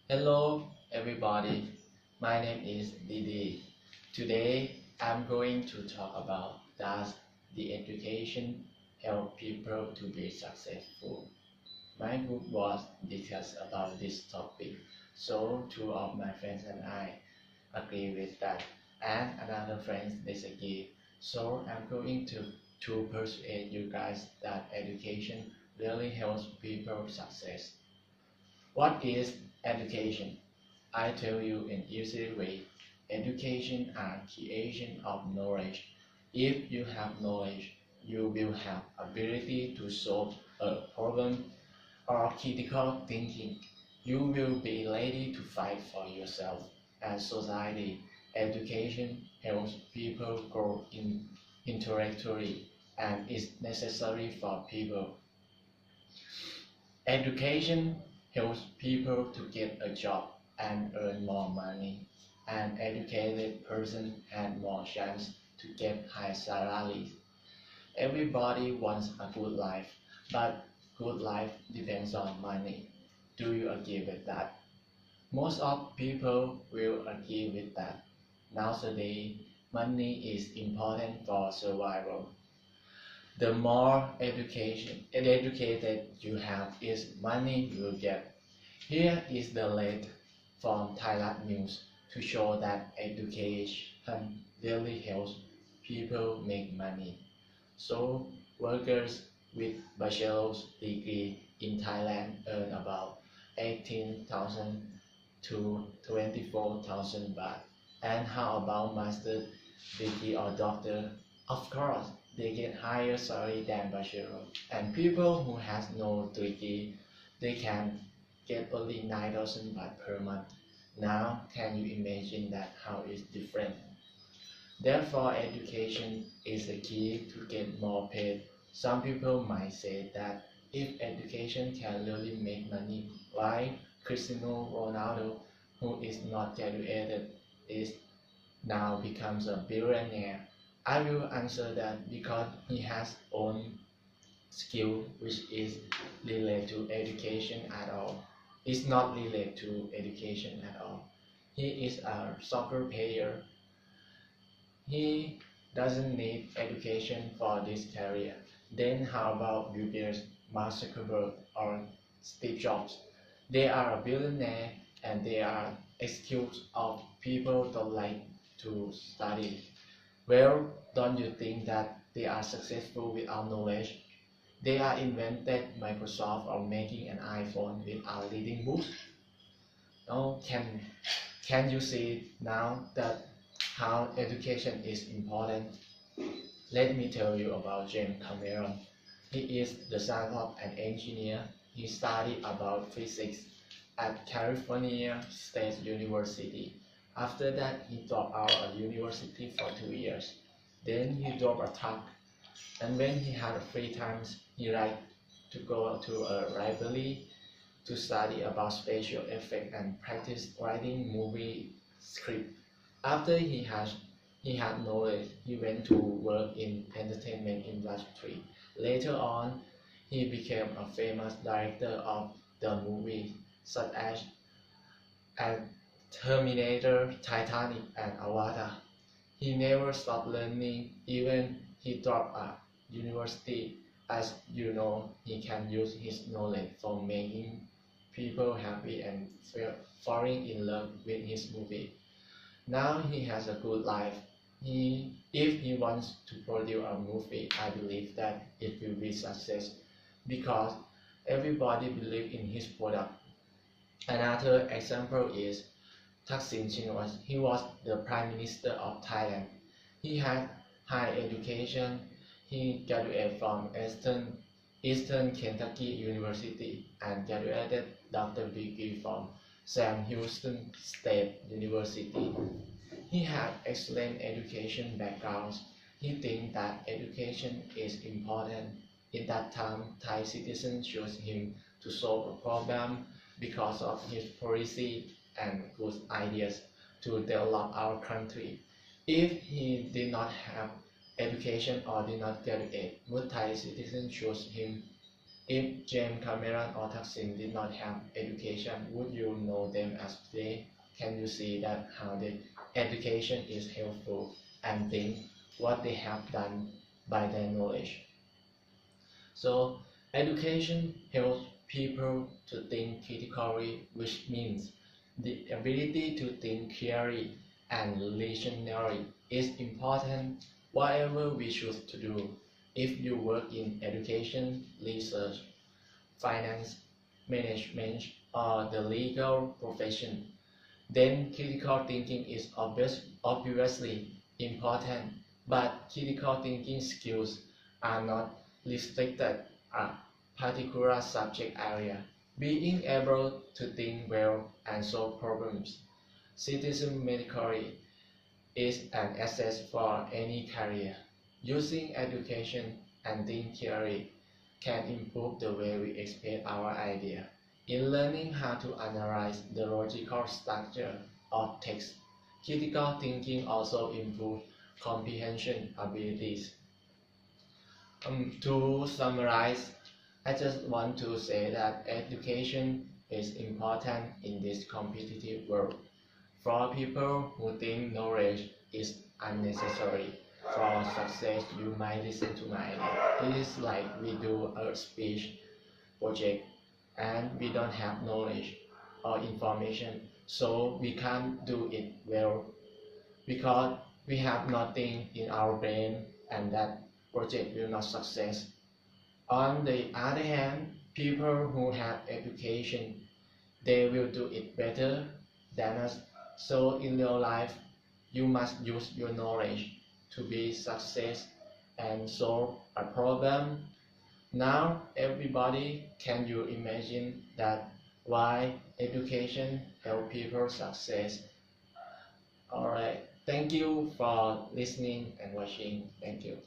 Hello everybody, my name is Dedee. Today I'm going to talk about does the education help people to be successful. My group was discussed about this topic, so two of my friends and I agree with that, and another friend disagree. So I'm going to persuade you guys that education really helps people success. What is education? I tell you in easy way, education are creation of knowledge. If you have knowledge, you will have ability to solve a problem or critical thinking. You will be ready to fight for yourself and society. Education helps people grow intellectually and is necessary for people. Education helps people to get a job and earn more money. An educated person has more chance to get high salaries. Everybody wants a good life, but good life depends on money. Do you agree with that? Most of people will agree with that. Nowadays, money is important for survival. The more educated you have is money you will get. Here is the list from Thailand News to show that education really helps people make money. So workers with bachelor's degree in Thailand earn about 18,000 to 24,000 baht. And how about master degree or doctor? Of course, they get higher salary than bachelor. And people who has no degree, they can get only 9,000 baht per month. Now, can you imagine that how it's different? Therefore, education is the key to get more paid. Some people might say that if education can really make money, why Cristiano Ronaldo, who is not graduated, is now becomes a billionaire? I will answer that because he has own skill which is related to education at all. It's not related to education at all. He is a soccer player. He doesn't need education for this career. Then how about Bill Gates, Mark Zuckerberg, or Steve Jobs? They are a billionaire and they are excuse of people don't like to study. Well, don't you think that they are successful without knowledge? They are invented Microsoft or making an iPhone without reading books. Oh, can you see now that how education is important? Let me tell you about James Cameron. He is the son of an engineer. He studied about physics at California State University. After that, he dropped out of university for 2 years. Then he drove a truck, and when he had free times, he liked to go to a library to study about special effects and practice writing movie script. After he had knowledge, he went to work in entertainment industry. Later on, he became a famous director of the movies such as and Terminator, Titanic, and Avatar. He never stopped learning, even he dropped out university. As you know, he can use his knowledge for making people happy and falling in love with his movie. Now he has a good life. If he wants to produce a movie, I believe that it will be success because everybody believes in his product. Another example is Thaksin Shinawatra. He was the Prime Minister of Thailand. He had high education. He graduated from Eastern Kentucky University and graduated doctor degree from Sam Houston State University. He had excellent education backgrounds. He thinks that education is important. In that time, Thai citizens chose him to solve a problem because of his policy and good ideas to develop our country. If he did not have education or did not graduate, would Thai citizens choose him? If James Cameron or Thaksin did not have education, would you know them as today? Can you see that how the education is helpful and think what they have done by their knowledge? So education helps people to think critically, which means the ability to think clearly and rationally is important whatever we choose to do. If you work in education, research, finance, management, or the legal profession, then critical thinking is obviously important, but critical thinking skills are not restricted a particular subject area. Being able to think well and solve problems systematically is an asset for any career. Using education and think theory can improve the way we express our idea. In learning how to analyze the logical structure of text, critical thinking also improves comprehension abilities. To summarize, I just want to say that education is important in this competitive world. For people who think knowledge is unnecessary for success, you might listen to my idea. It is like we do a speech project and we don't have knowledge or information, so we can't do it well because we have nothing in our brain and that project will not success. On the other hand, people who have education, they will do it better than us. So in your life, you must use your knowledge to be success and solve a problem. Now everybody, can you imagine that why education help people success? Alright, thank you for listening and watching. Thank you.